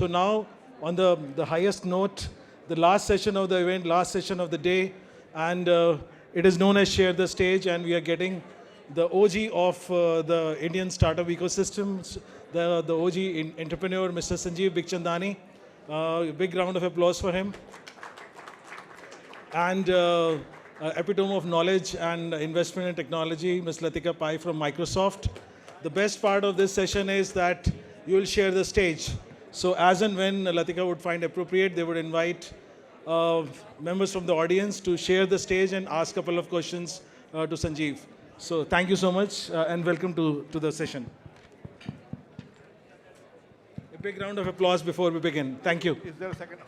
So now, on the highest note, the last session of the event, last session of the day, and it is known as Share the Stage, and we are getting the OG of the Indian startup ecosystem, the OG entrepreneur, Mr. Sanjeev Bikhchandani. A big round of applause for him. And epitome of knowledge and investment in technology, Ms. Lathika Pai from Microsoft. The best part of this session is that you will share the stage. So as and when Lathika would find appropriate, they would invite members from the audience to share the stage and ask a couple of questions to Sanjeev. So thank you so much and welcome to the session. A big round of applause before we begin. Thank you. Is there a second?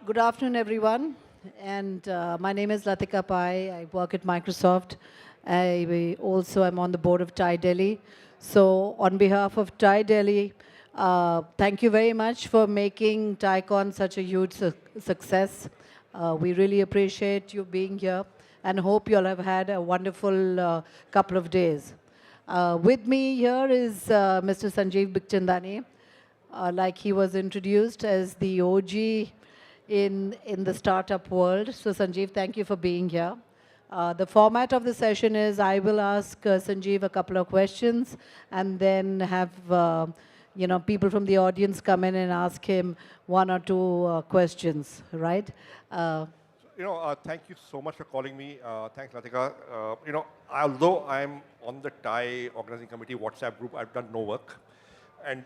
Good afternoon, everyone. And my name is Lathika Pai. I work at Microsoft. I also am on the board of TiE Delhi. So on behalf of TiE Delhi, thank you very much for making TiEcon such a huge success. We really appreciate you being here and hope you'll have had a wonderful couple of days. With me here is Mr. Sanjeev Bikhchandani. Like he was introduced as the OG in the startup world. So Sanjeev, thank you for being here. The format of the session is I will ask Sanjeev a couple of questions and then have people from the audience come in and ask him one or two questions, right? Thank you so much for calling me. Thanks, Lathika. Although I'm on the TiE organizing committee WhatsApp group, I've done no work. And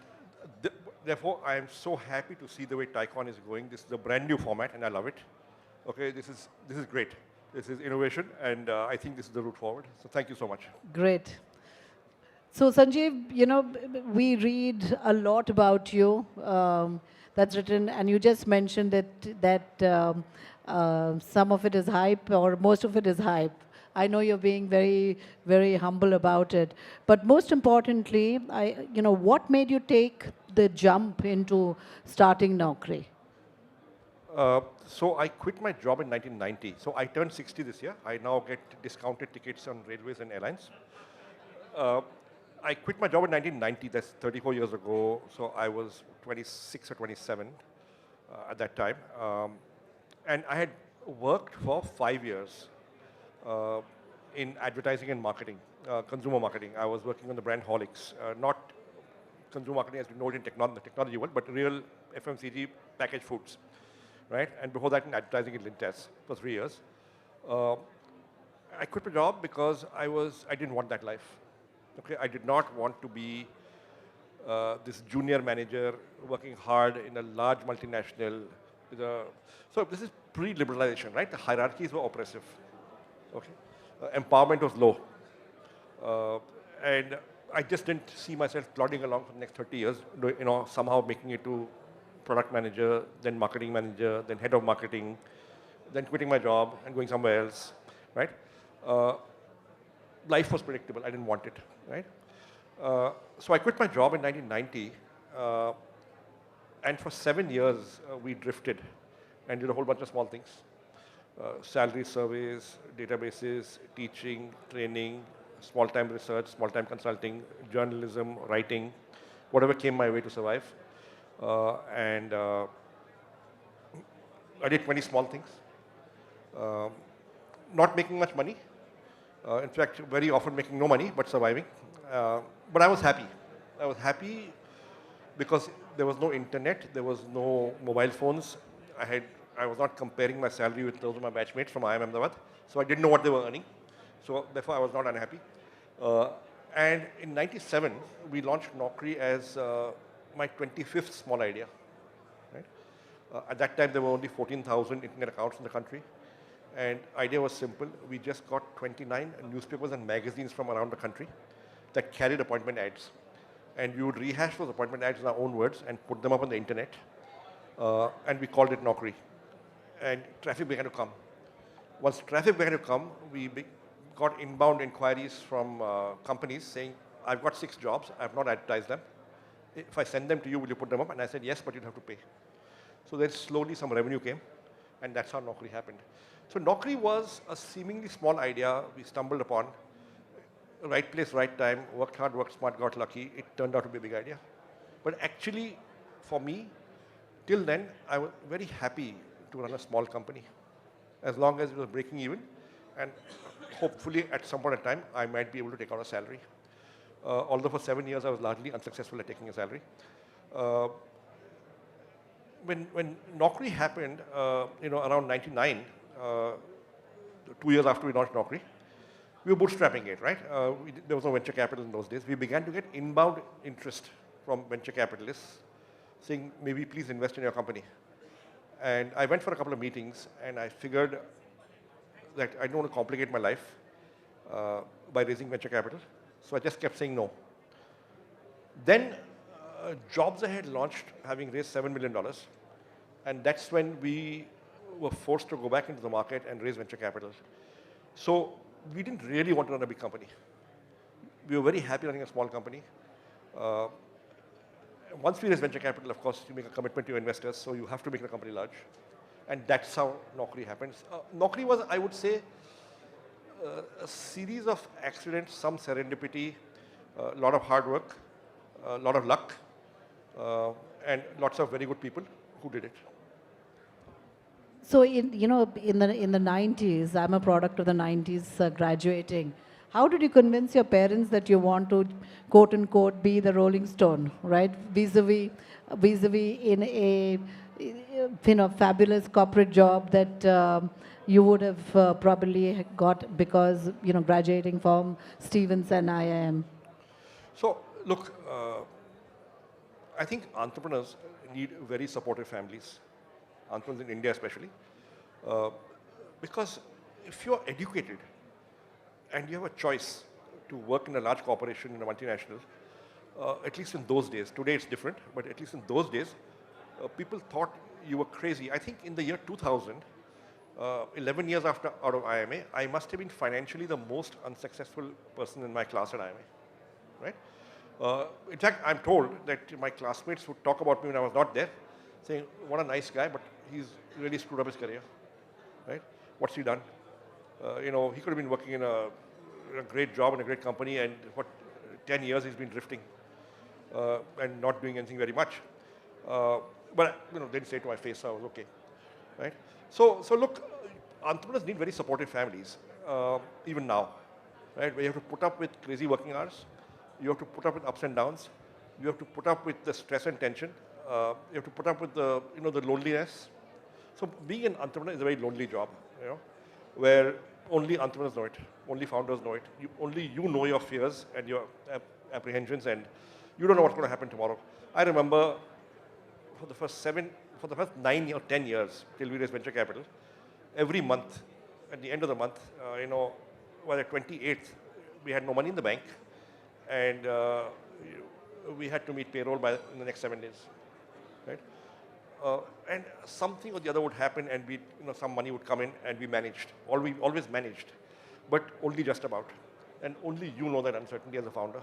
therefore, I am so happy to see the way TiEcon is going. This is a brand new format, and I love it. Okay, this is great. This is innovation, and I think this is the route forward. So thank you so much. Great. So Sanjeev, we read a lot about you that's written, and you just mentioned that some of it is hype, or most of it is hype. I know you're being very, very humble about it. But most importantly, what made you take the jump into starting Naukri? So I quit my job in 1990. So I turned 60 this year. I now get discounted tickets on railways and airlines. I quit my job in 1990. That's 34 years ago. So I was 26 or 27 at that time. And I had worked for 5 years in advertising and marketing, consumer marketing. I was working on the brand Horlicks, not consumer marketing as we know it in the technology world, but real FMCG packaged foods, right? And before that in advertising in Lintes for 3 years. I quit my job because I didn't want that life. Okay, I did not want to be this junior manager working hard in a large multinational. So this is pre-liberalization, right? The hierarchies were oppressive. Okay, empowerment was low, and I just didn't see myself plodding along for the next 30 years. Somehow making it to product manager, then marketing manager, then head of marketing, then quitting my job and going somewhere else, right? Life was predictable. I didn't want it, right? So I quit my job in 1990, and for 7 years we drifted and did a whole bunch of small things. Salary surveys, databases, teaching, training, small-time research, small-time consulting, journalism, writing, whatever came my way to survive. And I did 20 small things. Not making much money. In fact, very often making no money, but surviving. But I was happy. I was happy because there was no internet, there was no mobile phones. I was not comparing my salary with those of my batchmates from IIM Ahmedabad, so I didn't know what they were earning. So therefore, I was not unhappy. And in '97, we launched Naukri as my 25th small idea. Right? At that time, there were only 14,000 internet accounts in the country. And idea was simple. We just got 29 newspapers and magazines from around the country that carried appointment ads. And we would rehash those appointment ads in our own words and put them up on the internet. And we called it Naukri. And traffic began to come. Once traffic began to come, we got inbound inquiries from companies saying, I've got 6 jobs, I've not advertised them. If I send them to you, will you put them up? And I said, yes, but you'll have to pay. So then slowly some revenue came, and that's how Naukri happened. So Naukri was a seemingly small idea we stumbled upon. Right place, right time, worked hard, worked smart, got lucky. It turned out to be a big idea. But actually, for me, till then, I was very happy to run a small company, as long as it was breaking even, and hopefully at some point in time, I might be able to take out a salary. Although for 7 years, I was largely unsuccessful at taking a salary. When Naukri happened, around 99, 2 years after we launched Naukri, we were bootstrapping it, right? There was no venture capital in those days. We began to get inbound interest from venture capitalists saying, maybe please invest in your company. And I went for a couple of meetings, and I figured that I don't want to complicate my life by raising venture capital. So I just kept saying no. Then Jobs Ahead launched, having raised $7 million. And that's when we were forced to go back into the market and raise venture capital. So we didn't really want to run a big company. We were very happy running a small company. Once we raise venture capital, of course, you make a commitment to your investors, so you have to make the company large. And that's how Naukri happens. Naukri was, I would say, a series of accidents, some serendipity, a lot of hard work, a lot of luck, and lots of very good people who did it. So in the 90s, I'm a product of the 90s graduating. How did you convince your parents that you want to, quote unquote, be the Rolling Stone, right? Vis-a-vis in a fabulous corporate job that you would have probably got because graduating from Stevens and IIM. So look, I think entrepreneurs need very supportive families, entrepreneurs in India especially, because if you're educated and you have a choice to work in a large corporation, in a multinational, at least in those days, today it's different, but at least in those days, people thought you were crazy. I think in the year 2000, 11 years out of IMA, I must have been financially the most unsuccessful person in my class at IMA, right? In fact, I'm told that my classmates would talk about me when I was not there, saying, what a nice guy, but he's really screwed up his career, right? What's he done? He could have been working in a great job in a great company, and for 10 years he's been drifting and not doing anything very much. But they didn't say it to my face, so I was okay, right? So look, entrepreneurs need very supportive families, even now, right? Where you have to put up with crazy working hours, you have to put up with ups and downs, you have to put up with the stress and tension, you have to put up with the the loneliness. So being an entrepreneur is a very lonely job, where only entrepreneurs know it, only founders know it. Only you know your fears and your apprehensions, and you don't know what's going to happen tomorrow. I remember for the first 9 or 10 years till we raised venture capital, every month, at the end of the month, by the 28th, we had no money in the bank, and we had to meet payroll in the next 7 days, right? And something or the other would happen, and some money would come in, and we managed. Always managed, but only just about. And only you know that uncertainty as a founder,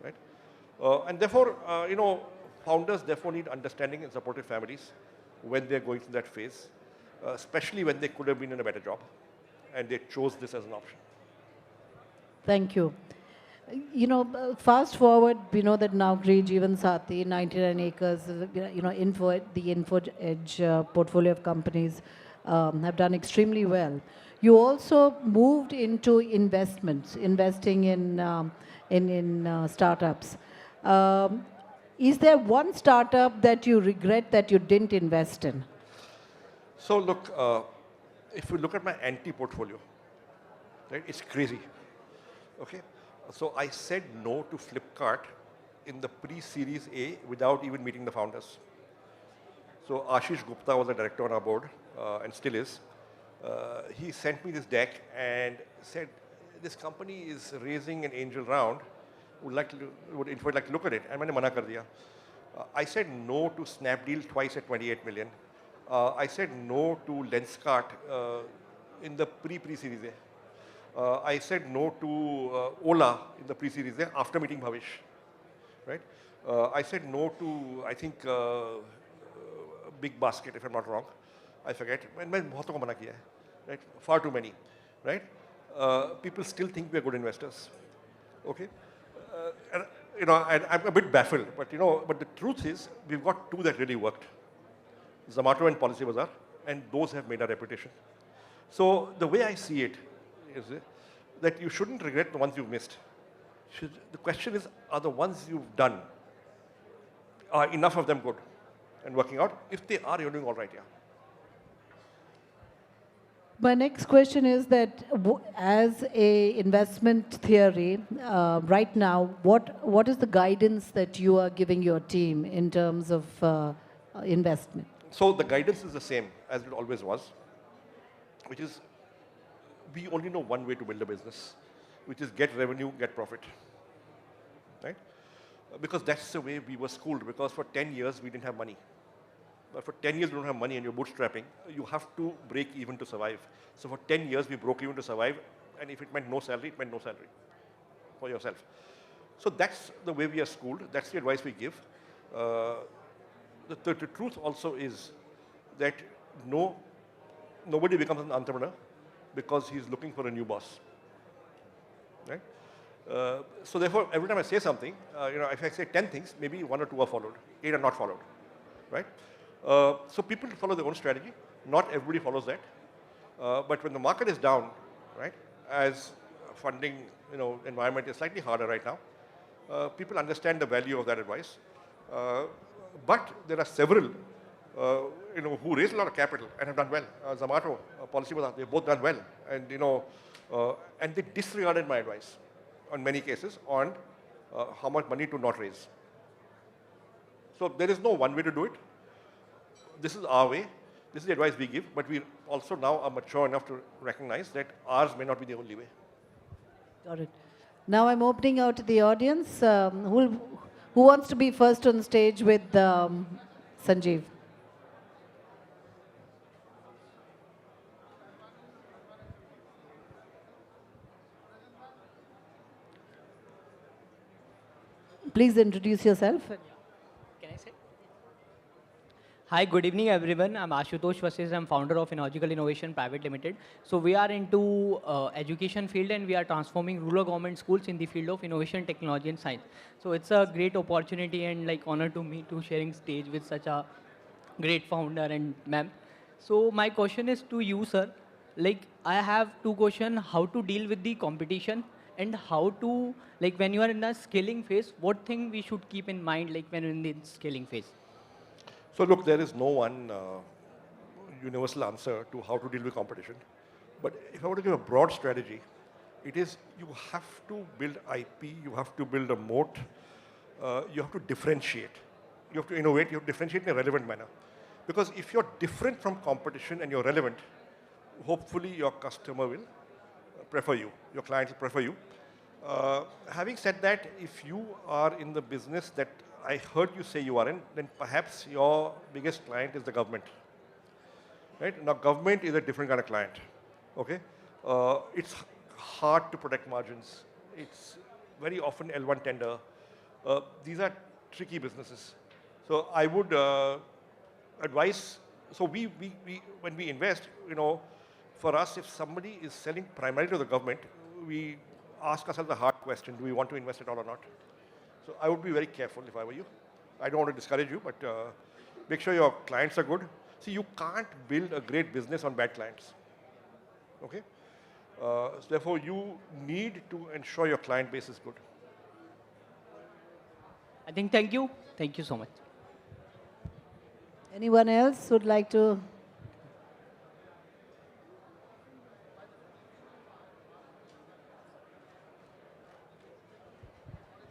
right? And therefore, founders therefore need understanding and supportive families when they're going through that phase, especially when they could have been in a better job, and they chose this as an option. Thank you. Fast forward, we know that now Jeevan Sati, 99 acres, the Info Edge portfolio of companies have done extremely well. You also moved into investments, investing in startups. Is there one startup that you regret that you didn't invest in? So look, if you look at my anti-portfolio, right, it's crazy, okay? So I said no to Flipkart in the pre-Series A without even meeting the founders. So Ashish Gupta was a director on our board, and still is. He sent me this deck and said, this company is raising an angel round, would Info like to look at it? And I mana kar diya. I said no to Snapdeal twice at 28 million. I said no to Lenskart in the pre-Series A. I said no to Ola in the pre-Series A after meeting Bhavish, right? I said no to, I think, Big Basket, if I'm not wrong. I forget. मैंने बहुतों को मना किया है, right? Far too many, right? People still think we are good investors, okay? And, and I'm a bit baffled, but but the truth is, we've got two that really worked: Zomato and Policy Bazaar, and those have made our reputation. So the way I see it is that you shouldn't regret the ones you've missed. The question is, are the ones you've done, are enough of them good and working out? If they are, you're doing all right, yeah. My next question is that as a investment theory, right now, what is the guidance that you are giving your team in terms of investment? So the guidance is the same as it always was, which is we only know one way to build a business, which is get revenue, get profit, right? Because that's the way we were schooled, because for 10 years we didn't have money. But for 10 years you don't have money and you're bootstrapping, you have to break even to survive. So for 10 years we broke even to survive, and if it meant no salary, it meant no salary for yourself. So that's the way we are schooled, that's the advice we give. The truth also is that nobody becomes an entrepreneur because he's looking for a new boss, right? So therefore, every time I say something, if I say 10 things, maybe 1 or 2 are followed, 8 are not followed, right? So people follow their own strategy. Not everybody follows that. But when the market is down, right, as funding, environment is slightly harder right now, people understand the value of that advice. But there are several, who raised a lot of capital and have done well. Zomato, Policy Bazaar, they've both done well. And, and they disregarded my advice on many cases on how much money to not raise. So there is no one way to do it. This is our way. This is the advice we give, but we also now are mature enough to recognize that ours may not be the only way. Got it. Now I'm opening out to the audience. Who wants to be first on stage with Sanjeev? Please introduce yourself. Can I say? Hi, good evening, everyone. I'm Ashutosh Vasis. I'm founder of Inological Innovation Private Limited. So we are into education field, and we are transforming rural government schools in the field of innovation, technology, and science. So it's a great opportunity and honor to me to sharing stage with such a great founder and ma'am. So my question is to you, sir. I have two questions: how to deal with the competition, and how to when you are in the scaling phase, what thing we should keep in mind when in the scaling phase? So look, there is no one universal answer to how to deal with competition. But if I were to give a broad strategy, it is you have to build IP, you have to build a moat, you have to differentiate. You have to innovate, you have to differentiate in a relevant manner. Because if you're different from competition and you're relevant, hopefully your customer will prefer you, your clients will prefer you. Having said that, if you are in the business that I heard you say you are in, then perhaps your biggest client is the government. Right? Now, government is a different kind of client. Okay? It's hard to protect margins. It's very often L1 tender. These are tricky businesses. So I would advise, so when we invest, for us, if somebody is selling primarily to the government, we ask ourselves a hard question: do we want to invest at all or not? So I would be very careful if I were you. I don't want to discourage you, but make sure your clients are good. See, you can't build a great business on bad clients. Okay? So therefore, you need to ensure your client base is good. I think thank you. Thank you so much. Anyone else would like to?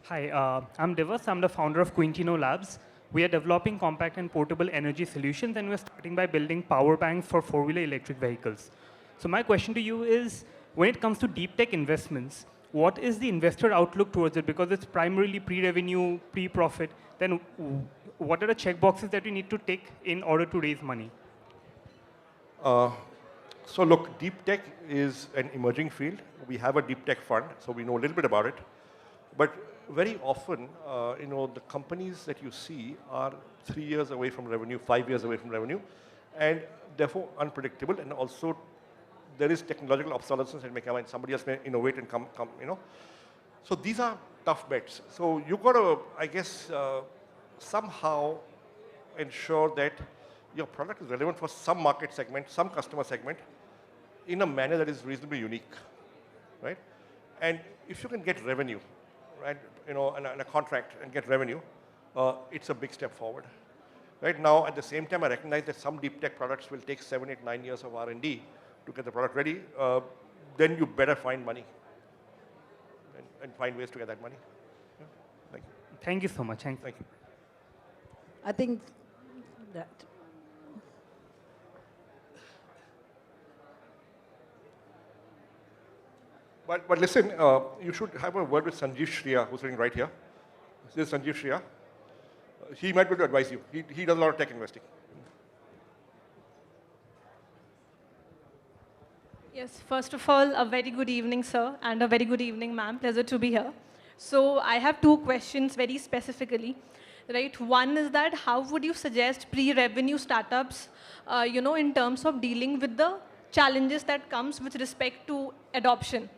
Hi, I'm Divas. I'm the founder of Quintino Labs. We are developing compact and portable energy solutions, and we're starting by building power banks for four-wheeler electric vehicles. So my question to you is, when it comes to deep tech investments, what is the investor outlook towards it? Because it's primarily pre-revenue, pre-profit. Then what are the checkboxes that you need to tick in order to raise money? So look, deep tech is an emerging field. We have a deep tech fund, so we know a little bit about it. But very often, the companies that you see are 3 years away from revenue, 5 years away from revenue, and therefore unpredictable. And also, there is technological obsolescence that may come, and somebody else may innovate and come. So these are tough bets. So you got to, I guess, somehow ensure that your product is relevant for some market segment, some customer segment, in a manner that is reasonably unique, right? And if you can get revenue, right, and a contract and get revenue, it's a big step forward. Right now, at the same time, I recognize that some deep tech products will take 7, 8, 9 years of R&D to get the product ready. Then you better find money and find ways to get that money. Yeah. Thank you. Thank you so much. Thank Thank you. I think that. But listen, you should have a word with Sanjeev Shriya, who's sitting right here. This is Sanjeev Shriya. He might be able to advise you. He does a lot of tech investing. Yes, first of all, a very good evening, sir, and a very good evening, ma'am. Pleasure to be here. So I have 2 questions very specifically. Right, one is that how would you suggest pre-revenue startups, in terms of dealing with the challenges that comes with respect to adoption,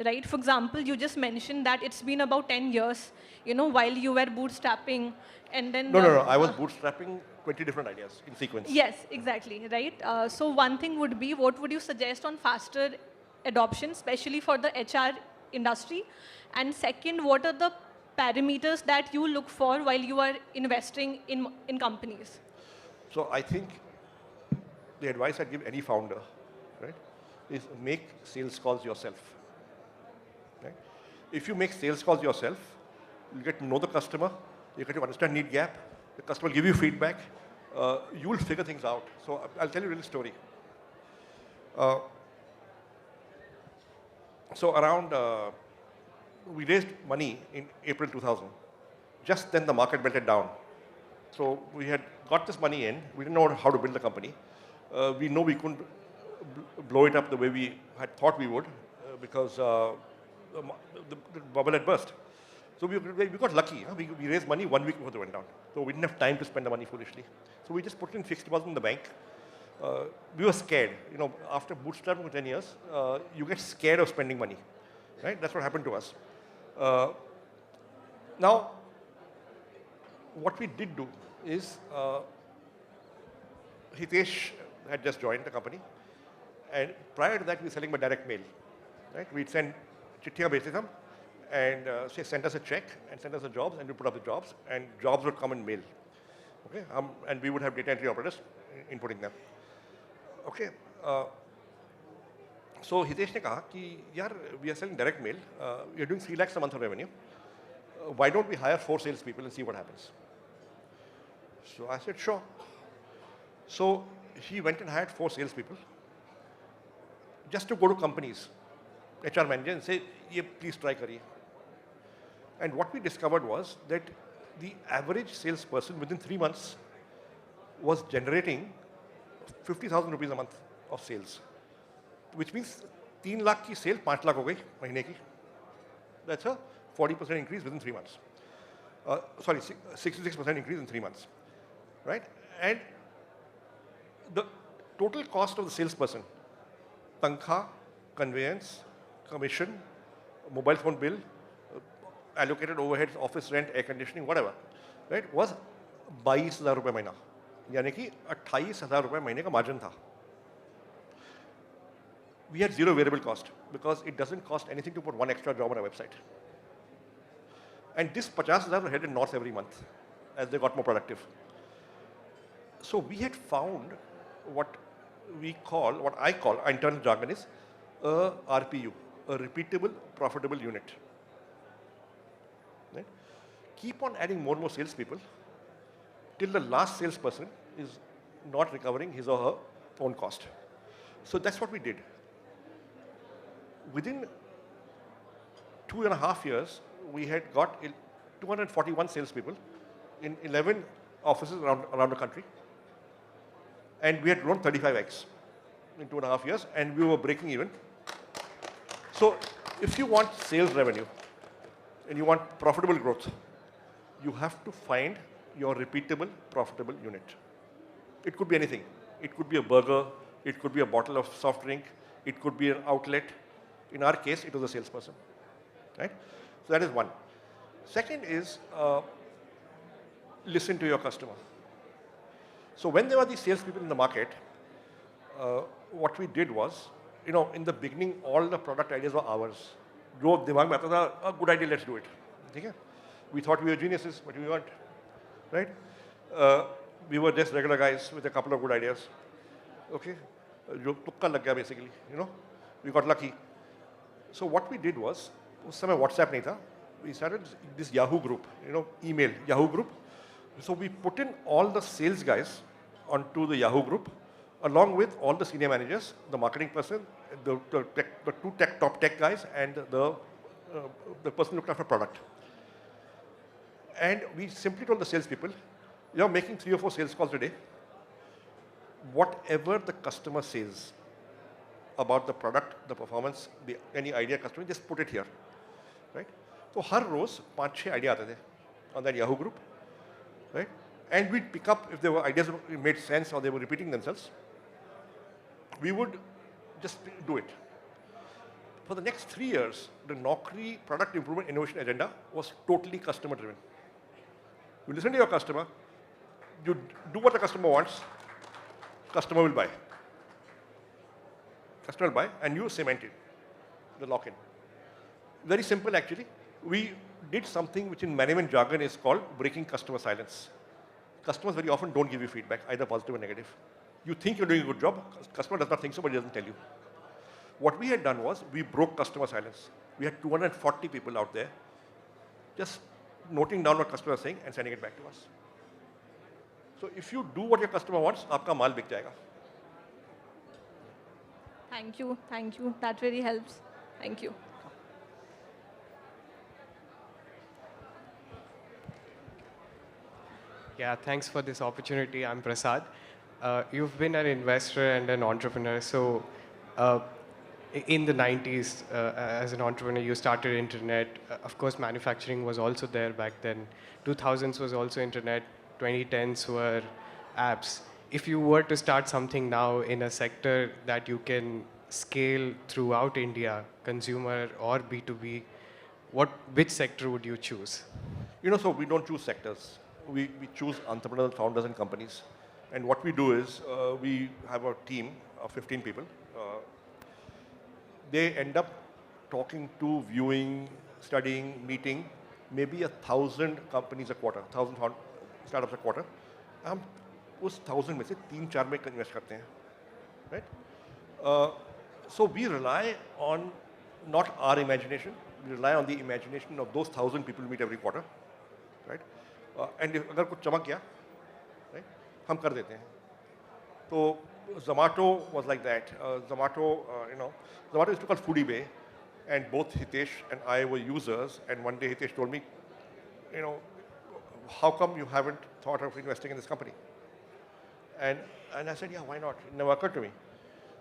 right? For example, you just mentioned that it's been about 10 years, while you were bootstrapping, and then No. I was bootstrapping 20 different ideas in sequence. Yes, exactly, right? So one thing would be, what would you suggest on faster adoption, especially for the HR industry? And second, what are the parameters that you look for while you are investing in companies? So I think the advice I'd give any founder, right, is make sales calls yourself. Right? If you make sales calls yourself, you get to know the customer, you get to understand need gap, the customer will give you feedback, you will figure things out. So I'll tell you a little story. So around, we raised money in April 2000. Just then the market melted down. So we had got this money in, we didn't know how to build the company. We know we couldn't blow it up the way we had thought we would because the bubble had burst. So we got lucky. Huh? We raised money 1 week before they went down. So we didn't have time to spend the money foolishly. So we just put in fixed deposit in the bank. We were scared. After bootstrapping for 10 years, you get scared of spending money. Right? That's what happened to us. Now, what we did do is Hitesh had just joined the company. And prior to that, we were selling by direct mail. Right? We'd send chittiya bhejte tham and say send us a check and send us the jobs, and we put up the jobs, and jobs would come in mail. Okay? And we would have data entry operators inputting them. Okay? So Hitesh ne kaha ki, yaar, we are selling direct mail. We are doing 3 lakhs a month of revenue. Why don't we hire 4 salespeople and see what happens? So I said, sure. So he went and hired 4 salespeople just to go to companies, HR manager, and say, "Ye, please try kariye." And what we discovered was that the average salesperson within 3 months was generating 50,000 rupees a month of sales, which means 3 lakh ki sale 5 lakh ho gayi mahine ki. That's a 40% increase within 3 months. 66% increase in 3 months, right? And the total cost of the salesperson, tankha, conveyance, commission, mobile phone bill, allocated overheads, office rent, air conditioning, whatever, right, was 22,000 रुपए महीना, यानी कि 28,000 रुपए महीने का margin था. We had 0 variable cost because it doesn't cost anything to put 1 extra job on a website. And this 50,000 were headed north every month as they got more productive. So we had found what I call, our internal jargon is a RPU, a repeatable, profitable unit. Right? Keep on adding more and more salespeople till the last salesperson is not recovering his or her own cost. So that's what we did. Within 2.5 years, we had got 241 salespeople in 11 offices around the country. And we had grown 35x in 2.5 years, and we were breaking even. So if you want sales revenue, and you want profitable growth, you have to find your repeatable, profitable unit. It could be anything. It could be a burger. It could be a bottle of soft drink. It could be an outlet. In our case, it was a salesperson. Right? So that is one. Second is listen to your customer. So when there were these salespeople in the market, what we did was, in the beginning, all the product ideas were ours. जो दिमाग में आता था, a good idea, let's do it. ठीक है? We thought we were geniuses, but we weren't. Right? We were just regular guys with a couple of good ideas. Okay? जो तुक्का लग गया basically, we got lucky. So what we did was, उस समय WhatsApp नहीं था, we started this Yahoo group, email Yahoo group. So we put in all the sales guys onto the Yahoo group, along with all the senior managers, the marketing person, the two top tech guys, and the person looking after product. And we simply told the salespeople, you're making 3 or 4 sales calls a day. Whatever the customer says about the product, the performance, any idea customer, just put it here. Right? So her rose 5-6 idea आते थे on that Yahoo group. Right? And we'd pick up if there were ideas that made sense or they were repeating themselves. We would just do it. For the next 3 years, the Naukri product improvement innovation agenda was totally customer driven. You listen to your customer, you do what the customer wants, customer will buy. Customer will buy, and you cement it, the lock-in. Very simple, actually. We did something which in management jargon is called breaking customer silence. Customers very often don't give you feedback, either positive or negative. You think you're doing a good job, customer does not think so, but he doesn't tell you. What we had done was, we broke customer silence. We had 240 people out there just noting down what customer is saying and sending it back to us. So if you do what your customer wants, आपका माल बिक जाएगा. Thank you. Thank you. That really helps. Thank you. Yeah, thanks for this opportunity. I'm Prasad. You've been an investor and an entrepreneur. So in the 90s, as an entrepreneur, you started internet. Of course, manufacturing was also there back then. 2000s was also internet. 2010s were apps. If you were to start something now in a sector that you can scale throughout India, consumer or B2B, which sector would you choose? So we don't choose sectors. We choose entrepreneurs, founders, and companies. And what we do is, we have a team of 15 people. They end up talking to, viewing, studying, meeting, maybe 1,000 companies a quarter, 1,000 startups a quarter. हम उस 1,000 में से 3-4 में invest करते हैं, right? So we rely on not our imagination, we rely on the imagination of those 1,000 people we meet every quarter, right? And if अगर कुछ चमक गया, right, हम कर देते हैं. तो Zomato was like that. Zomato used to call Foodie Bay, and both Hitesh and I were users. And one day Hitesh told me, how come you haven't thought of investing in this company? And I said, yeah, why not? It never occurred to me.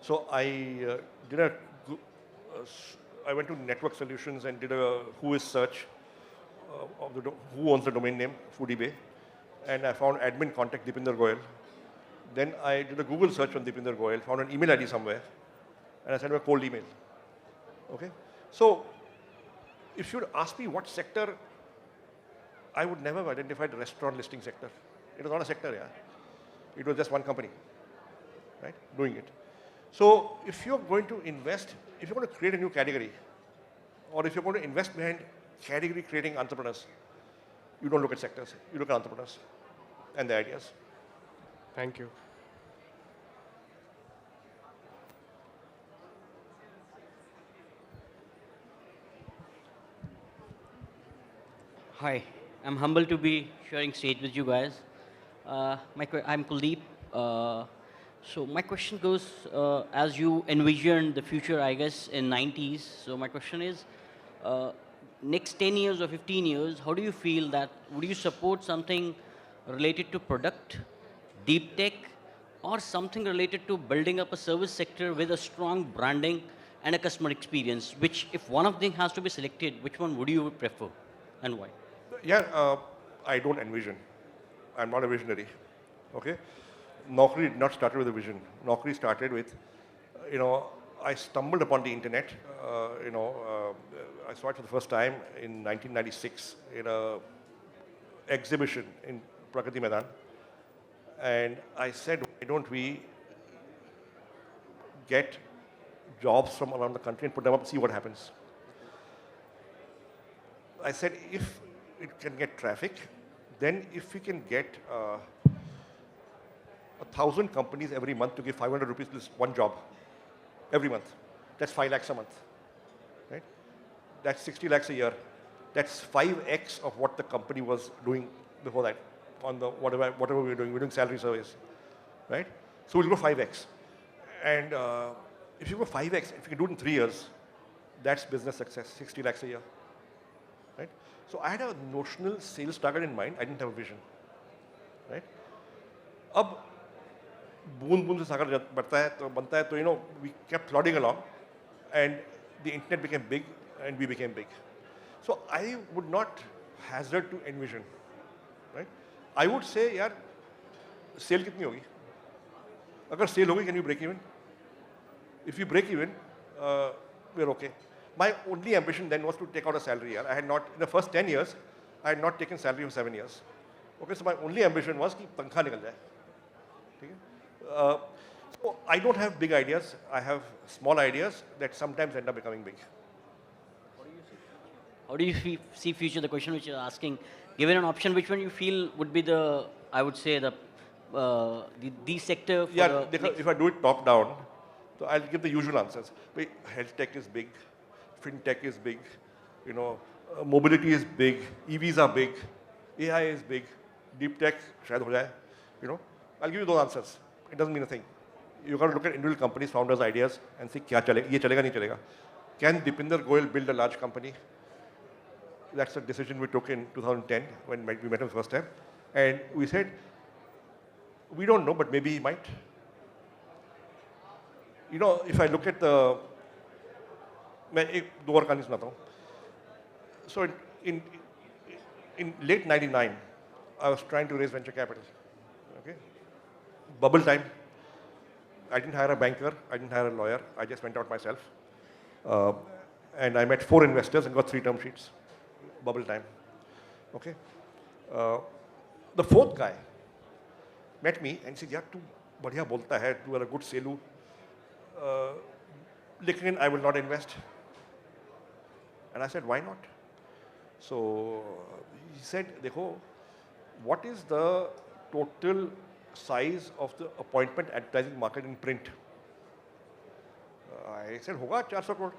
So I I went to Network Solutions and did a Whois search of who owns the domain name Foodie Bay, and I found admin contact Deepinder Goyal. Then I did a Google search on Deepinder Goyal, found an email ID somewhere, and I sent him a cold email. Okay? So, if you'd ask me what sector, I would never have identified the restaurant listing sector. It was not a sector, yeah. It was just one company, right, doing it. So, if you're going to invest, if you're going to create a new category, or if you're going to invest behind category creating entrepreneurs, you don't look at sectors, you look at entrepreneurs and their ideas. Thank you. Hi, I'm humbled to be sharing stage with you guys. I'm Kuldeep. So my question goes, as you envision the future, I guess, in 90s. So my question is, next 10 years or 15 years, how do you feel that, would you support something related to product, deep tech, or something related to building up a service sector with a strong branding and a customer experience, which if one of them has to be selected, which one would you prefer? and why? Yeah, I don't envision. I'm not a visionary. Okay? Naukri did not start with a vision. Naukri started with, I stumbled upon the internet. I saw it for the first time in 1996 in a exhibition in Prakati Maidan. And I said, why don't we get jobs from around the country and put them up and see what happens? I said, if it can get traffic, then if we can get 1,000 companies every month to give 500 rupees to this one job every month, that's 5 lakhs a month, right? That's 60 lakhs a year. That's 5x of what the company was doing before that on the whatever we were doing. We're doing salary surveys, right? So we'll go 5x. And if you go 5x, if you can do it in 3 years, that's business success, 60 lakhs a year, right? So I had a notional sales target in mind. I didn't have a vision, right? अब बूंद बूंद से सागर बढ़ता है तो बनता है तो we kept plodding along, and the internet became big, and we became big. So I would not hazard to envision, right? I would say, यार, sale कितनी होगी? अगर sale होगी, can you break even? If you break even, we're okay. My only ambition then was to take out a salary. I had not, in the first 10 years, I had not taken salary for 7 years. Okay, so my only ambition was कि तनख्वाह निकल जाए. So I don't have big ideas. I have small ideas that sometimes end up becoming big. How do you see future? The question which you're asking, given an option, which one you feel would be the, I would say, the sector for Yeah, the if I do it top down, so I'll give the usual answers. Health tech is big, fintech is big, mobility is big, EVs are big, AI is big, deep tech, shayad ho jaye, I'll give you those answers. It doesn't mean a thing. You got to look at individual companies, founders' ideas, and see kya chalega, ye chalega, nahi chalega. Can Deepinder Goyal build a large company? That's a decision we took in 2010 when we met him the first time. And we said, we don't know, but maybe he might. If I look at the, मैं एक दो और कहानी सुनाता हूँ. So in late '99, I was trying to raise venture capital. Okay, bubble time. I didn't hire a banker. I didn't hire a lawyer. I just went out myself, and I met 4 investors and got 3 term sheets. Bubble time. Okay. The 4th guy met me and said, "यार तू बढ़िया बोलता है. You are a good Selu. लेकिन I will not invest." And I said, "Why not?" So he said, "देखो, what is the total size of the appointment advertising market in print?" I said, "होगा 400 crore."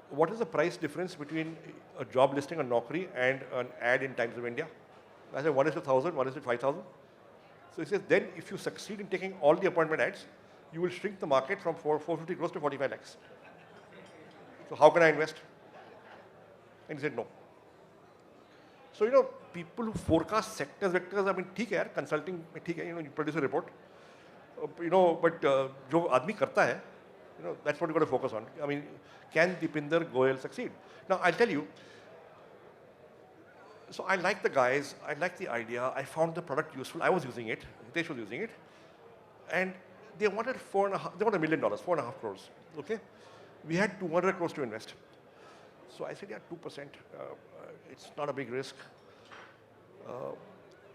What is the price difference between a job listing on Naukri and an ad in Times of India? I said, 1 is to 1,000, 1 is to 5,000. So he says, then if you succeed in taking all the appointment ads, you will shrink the market from 450 crores to 45 lakhs. So how can I invest? And he said, no. So, people who forecast sectors, vectors, I mean, ठीक है यार, consulting में ठीक है, you produce a report. But जो आदमी करता है, that's what you got to focus on. I mean, can Deepinder Goyal succeed? Now, I'll tell you. So I like the guys, I like the idea, I found the product useful, I was using it, Hitesh was using it, and they wanted $1 million, 4.5 crores, okay? We had 200 crores to invest. So I said, yeah, 2%, it's not a big risk.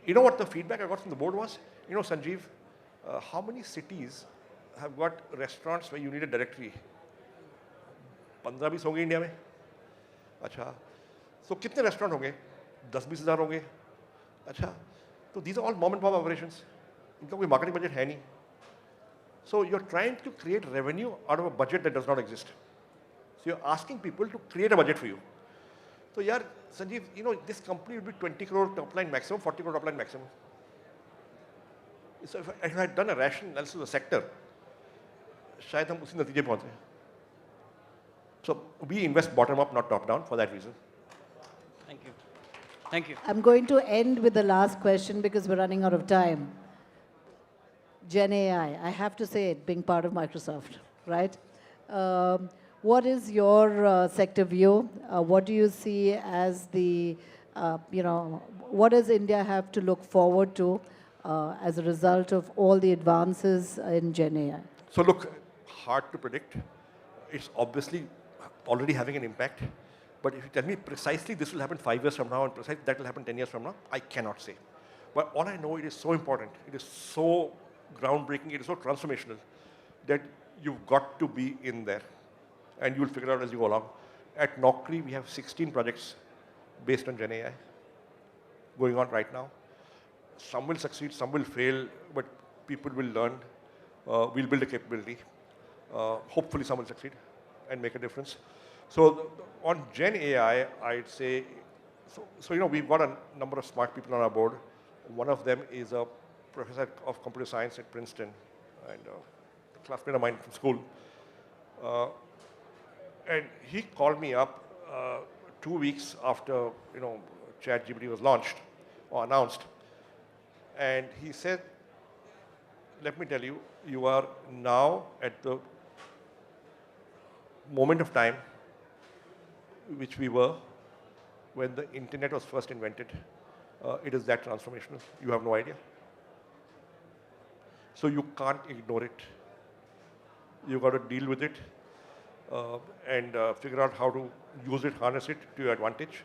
You know what the feedback I got from the board was? Sanjeev, how many cities have got restaurants where you need a directory? 15-20 होंगे India में. अच्छा, so कितने restaurant होंगे? 10-20 हज़ार होंगे. अच्छा, so these are all mom and pop operations. इनका कोई marketing budget है नहीं. So you're trying to create revenue out of a budget that does not exist. So you're asking people to create a budget for you. So yaar, Sanjeev, this company would be 20 crore top line maximum, 40 crore top line maximum. So if I had done a rational analysis of the sector, शायद हम उसी नतीजे पहुंचे. So we invest bottom up, not top down, for that reason. Thank you. Thank you. I'm going to end with the last question because we're running out of time. Gen AI, I have to say it, being part of Microsoft, right? What is your sector view? What do you see as the, what does India have to look forward to as a result of all the advances in Gen AI? So look, hard to predict. It's obviously already having an impact. But if you tell me precisely this will happen 5 years from now and precisely that will happen 10 years from now, I cannot say. But all I know, it is so important, it is so groundbreaking, it is so transformational that you've got to be in there. And you'll figure out as you go along. At Naukri, we have 16 projects based on Gen AI going on right now. Some will succeed, some will fail, but people will learn. We'll build a capability. Hopefully some will succeed and make a difference. So on Gen AI, I'd say, we've got a number of smart people on our board. One of them is a professor of computer science at Princeton and a classmate of mine from school. And he called me up 2 weeks after, ChatGPT was launched or announced. And he said, let me tell you, you are now at the moment of time which we were when the internet was first invented. It is that transformational. You have no idea. So you can't ignore it. You've got to deal with it and figure out how to use it, harness it to your advantage.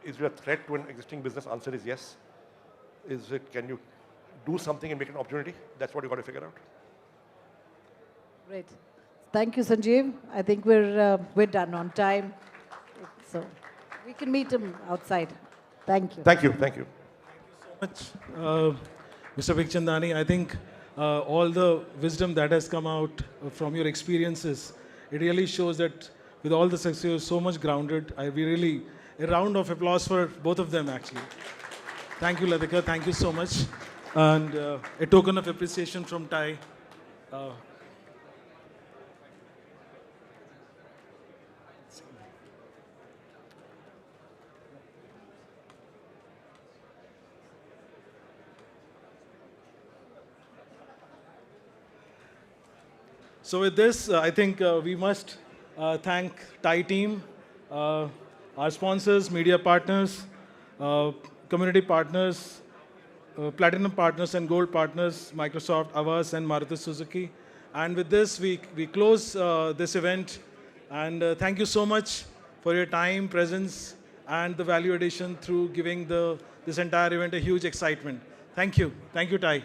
Is it a threat to an existing business? Answer is yes. Can you do something and make it an opportunity? That's what you've got to figure out. Great. Thank you, Sanjeev. I think we're done on time. So we can meet him outside. Thank you. Thank you. Thank you. Thank you so much, Mr. Bikhchandani. I think all the wisdom that has come out from your experiences, it really shows that with all the success, you're so much grounded. A round of applause for both of them, actually. Thank you, Lathika. Thank you so much. And a token of appreciation from TiE. So with this, I think we must thank TiE team, our sponsors, media partners, community partners, platinum partners and gold partners, Microsoft, Avas, and Maruti Suzuki. And with this, we close this event. And thank you so much for your time, presence, and the value addition through giving this entire event a huge excitement. Thank you. Thank you, TiE.